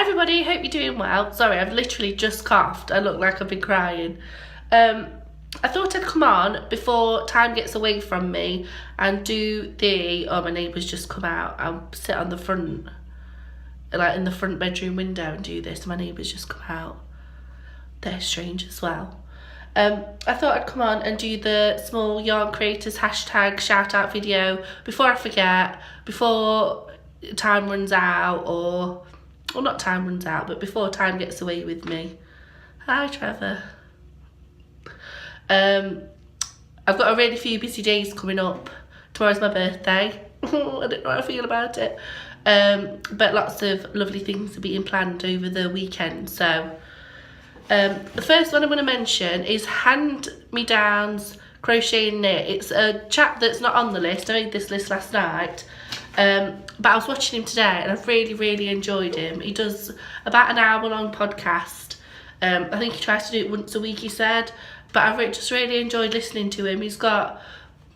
everybody, hope you're doing well. Sorry, I've literally just coughed. I look like I've been crying. I thought I'd come on before time gets away from me and do my neighbour's just come out. I'll sit on the front, like in the front bedroom window and do this. My neighbour's just come out. They're strange as well. I thought I'd come on and do the small yarn creators hashtag shout out video before I forget, before time runs out, or not time runs out, but before time gets away with me. Hi Trevor. I've got a really few busy days coming up. Tomorrow's my birthday. I don't know how I feel about it. But lots of lovely things are being planned over the weekend. So the first one I'm going to mention is Hand Me Down's Crochet and Knit. It's a chap that's not on the list. I made this list last night. But I was watching him today and I've really enjoyed him. He does about an hour long podcast. I think he tries to do it once a week, he said. But I've just really enjoyed listening to him. He's got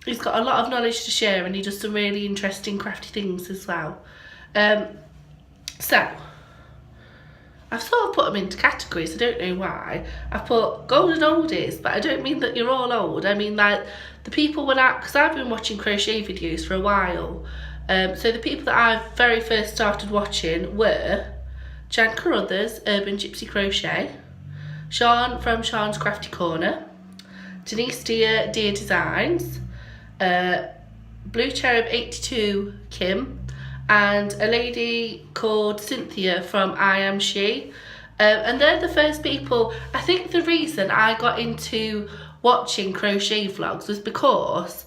a lot of knowledge to share and he does some really interesting crafty things as well. So I've sort of put them into categories, I don't know why. I've put golden oldies, but I don't mean that you're all old. I mean like the people because I've been watching crochet videos for a while. So the people that I very first started watching were Jan Carruthers, Urban Gypsy Crochet, Sean from Sean's Crafty Corner, Denise Deer Designs, Blue Cherub 82 Kim, and a lady called Cynthia from I Am She. And they're the first people. I think the reason I got into watching crochet vlogs was because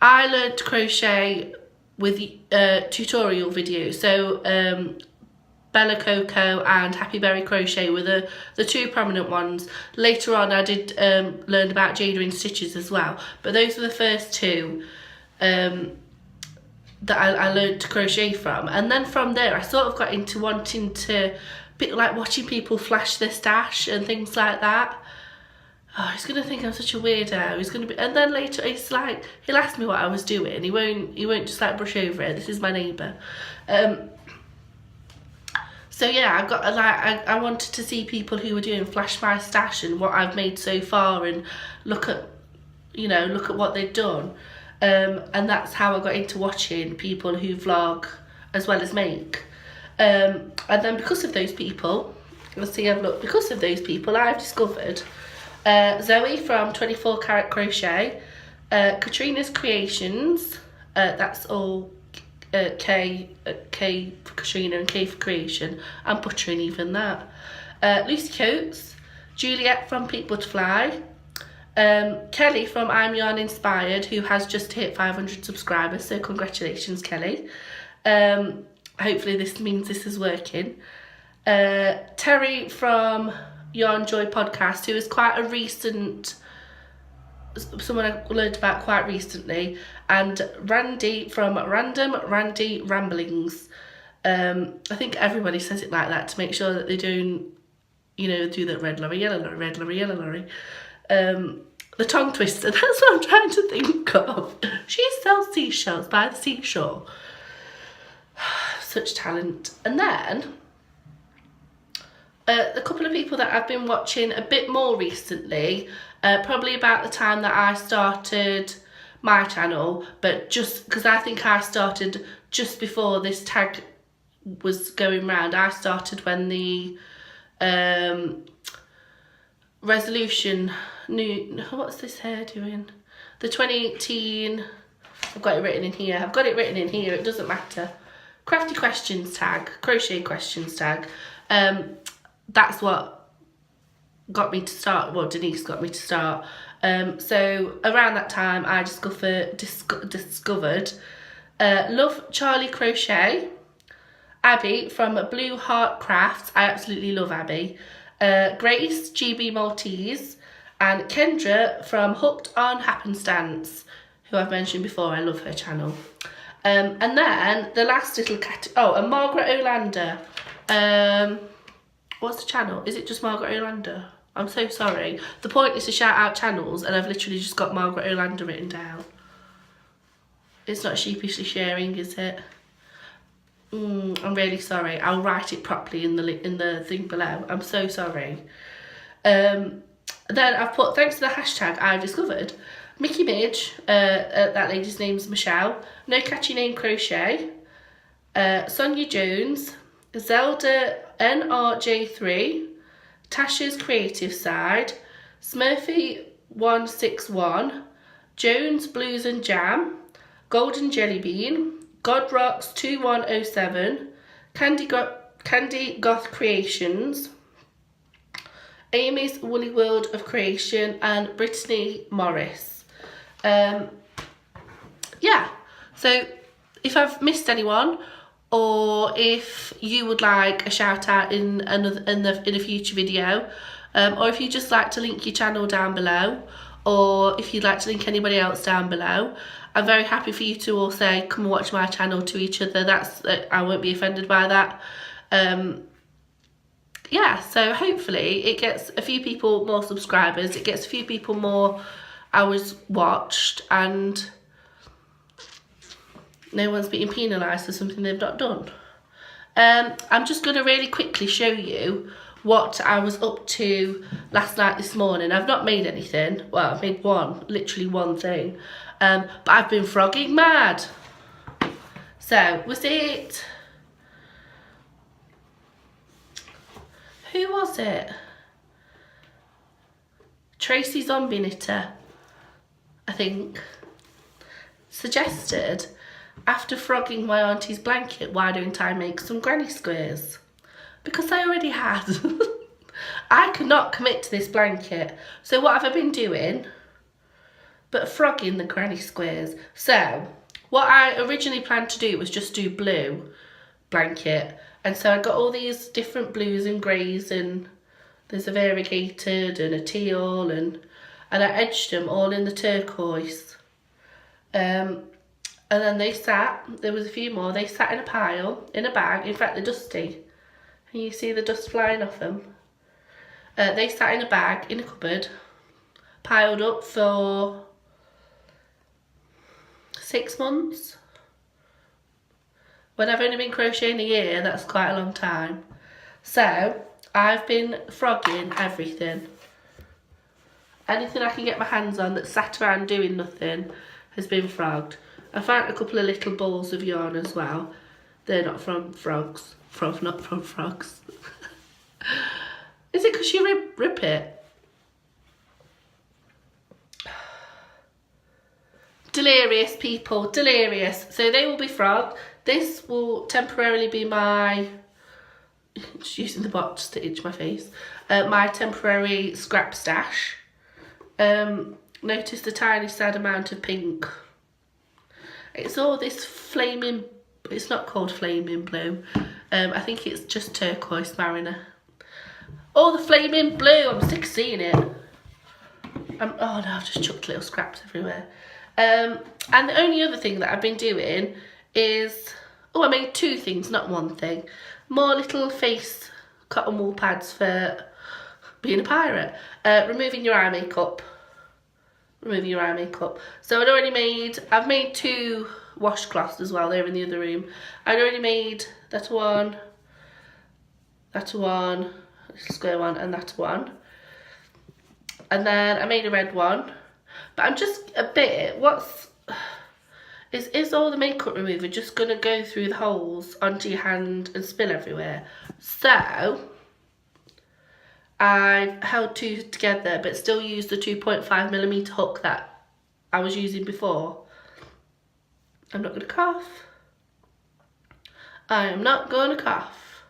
I learned to crochet with tutorial videos. So Bella Coco and Happy Berry Crochet were the two prominent ones. Later on I did learn about Jada in Stitches as well, but those were the first two that I learned to crochet from. And then from there I sort of got into wanting to be like watching people flash their stash and things like that. Oh, he's gonna think I'm such a weirdo. He's gonna be, and then later he's like, he'll ask me what I was doing. He won't just like brush over it. This is my neighbour. So yeah, I've got like I wanted to see people who were doing flash my stash and what I've made so far and look at what they've done. And that's how I got into watching people who vlog as well as make. And then because of those people, I've discovered Zoe from 24 Carat Crochet, Katrina's Creations, that's all K for Katrina and K for Creation. I'm butchering even that. Lucy Coates, Juliet from Pink Butterfly, Kelly from I'm Yarn Inspired, who has just hit 500 subscribers, so congratulations Kelly. Hopefully this means this is working. Terry from Yarn Joy Podcast, who is quite a recent, someone I learned about quite recently, and Randy from Random Randy Ramblings. I think everybody says it like that to make sure that they don't, do that red lorry, yellow lorry, red lorry, yellow lorry. The tongue twister, that's what I'm trying to think of. She sells seashells by the seashore. Such talent. And then a couple of people that I've been watching a bit more recently, probably about the time that I started my channel, but just because I think I started just before this tag was going round. I started when the resolution what's this hair doing? The 2018, I've got it written in here, it doesn't matter. Crafty questions tag, crochet questions tag. That's what got me to start, well, Denise got me to start. So around that time I discovered Love Charlie Crochet, Abby from Blue Heart Crafts, I absolutely love Abby, Grace GB Maltese, and Kendra from Hooked on Happenstance, who I've mentioned before. I love her channel. And then the last little and Margaret Olander. What's the channel? Is it just Margaret Olander? I'm so sorry. The point is to shout out channels and I've literally just got Margaret Olander written down. It's not sheepishly sharing, is it? I'm really sorry. I'll write it properly in the thing below. I'm so sorry. Then I've put, thanks to the hashtag I've discovered, Mickey Midge, that lady's name's Michelle, No Catchy Name Crochet, Sonia Jones, Zelda NRJ3, Tasha's Creative Side, Smurfy161, Jones Blues and Jam, Golden Jelly Bean, God Rocks 2107, Candy Goth Creations, Amy's Woolly World of Creation, and Brittany Morris. Yeah, so if I've missed anyone, or if you would like a shout out in a future video, or if you just like to link your channel down below, or if you'd like to link anybody else down below, I'm very happy for you to all say come and watch my channel to each other. I won't be offended by that. Yeah, so hopefully it gets a few people more subscribers, it gets a few people more hours watched, and no one's being penalised for something they've not done. I'm just going to really quickly show you what I was up to last night, this morning. I've not made anything. Well, I've made literally one thing. But I've been frogging mad. So, was it... Who was it? Tracy Zombie Knitter, I think, suggested, after frogging my auntie's blanket, why don't I make some granny squares? Because I already had. I could not commit to this blanket. So what have I been doing? But frogging the granny squares. So what I originally planned to do was just do blue blanket. And so I got all these different blues and greys, and there's a variegated and a teal, and I edged them all in the turquoise. And then there was a few more, they sat in a pile, in a bag. In fact, they're dusty. Can you see the dust flying off them? They sat in a bag, in a cupboard, piled up for 6 months. When I've only been crocheting a year, that's quite a long time. So, I've been frogging everything. Anything I can get my hands on that sat around doing nothing has been frogged. I found a couple of little balls of yarn as well. They're not from frogs. Not from frogs. Is it because you rip it? Delirious, people, delirious. So they will be frogged. This will temporarily be my, just using the box to itch my face, my temporary scrap stash. Notice the tiny sad amount of pink. It's all this flaming, it's not called flaming blue. I think it's just turquoise mariner. Oh, the flaming blue, I'm sick of seeing it. Oh no, I've just chucked little scraps everywhere. And the only other thing that I've been doing is, I made 2 things, not one thing. More little face cotton wool pads for being a pirate. Removing your eye makeup. So I've made 2 washcloths as well, they're in the other room. I'd already made that one, little square one, and that one. And then I made a red one. But I'm just a bit, is all the makeup remover just going to go through the holes onto your hand and spill everywhere? So, I've held 2 together but still used the 2.5mm hook that I was using before. I'm not going to cough. I am not going to cough.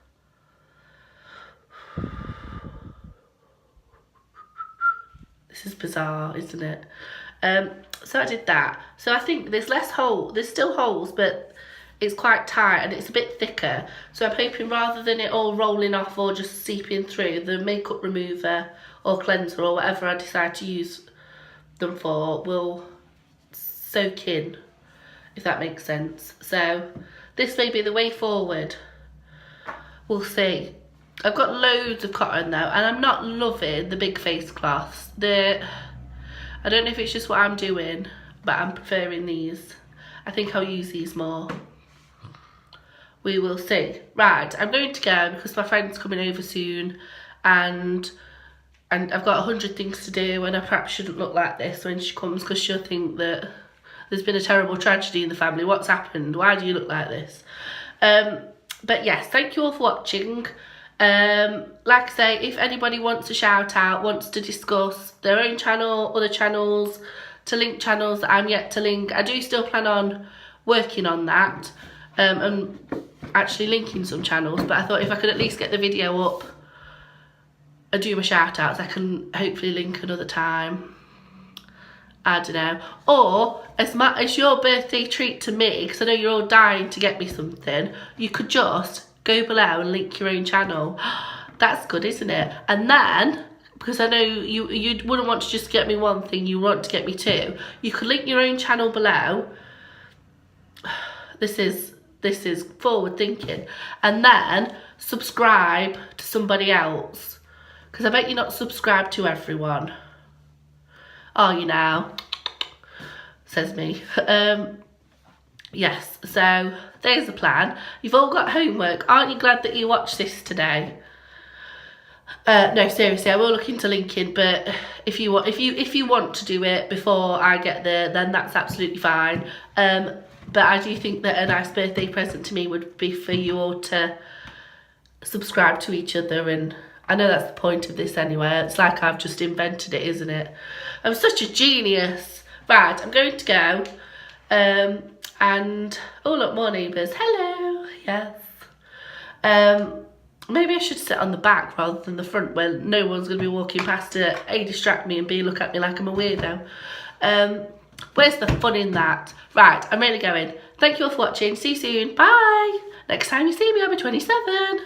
This is bizarre, isn't it? So I did that. So I think there's there's still holes, but it's quite tight and it's a bit thicker. So I'm hoping rather than it all rolling off or just seeping through, the makeup remover or cleanser or whatever I decide to use them for will soak in, if that makes sense. So this may be the way forward. We'll see. I've got loads of cotton though, and I'm not loving the big face cloths. I don't know if it's just what I'm doing, but I'm preferring these. I think I'll use these more. we will see. Right, I'm going to go because my friend's coming over soon, and I've got 100 things to do, and I perhaps shouldn't look like this when she comes because she'll think that there's been a terrible tragedy in the family. What's happened? Why do you look like this? But yes, thank you all for watching. Like I say, if anybody wants a shout out, wants to discuss their own channel, other channels, to link channels that I'm yet to link, I do still plan on working on that, and actually linking some channels, but I thought if I could at least get the video up and do my shout outs, I can hopefully link another time. I don't know. Or as your birthday treat to me, because I know you're all dying to get me something, you could just go below and link your own channel. That's good, isn't it? And then, because I know you wouldn't want to just get me one thing, you want to get me two, you could link your own channel below. This is forward thinking. And then subscribe to somebody else, because I bet you're not subscribed to everyone. Oh, you know, says me. Yes, so there's the plan. You've all got homework. Aren't you glad that you watched this today? No, seriously, I will look into linking, but if you want to do it before I get there, then that's absolutely fine. But I do think that a nice birthday present to me would be for you all to subscribe to each other, and I know that's the point of this anyway. It's like I've just invented it, isn't it? I'm such a genius. Right, I'm going to go. And, oh look, more neighbours. Hello, yes. Maybe I should sit on the back rather than the front where no one's going to be walking past to A, distract me, and B, look at me like I'm a weirdo. Where's the fun in that? Right, I'm really going. Thank you all for watching. See you soon. Bye. Next time you see me, I'll be 27.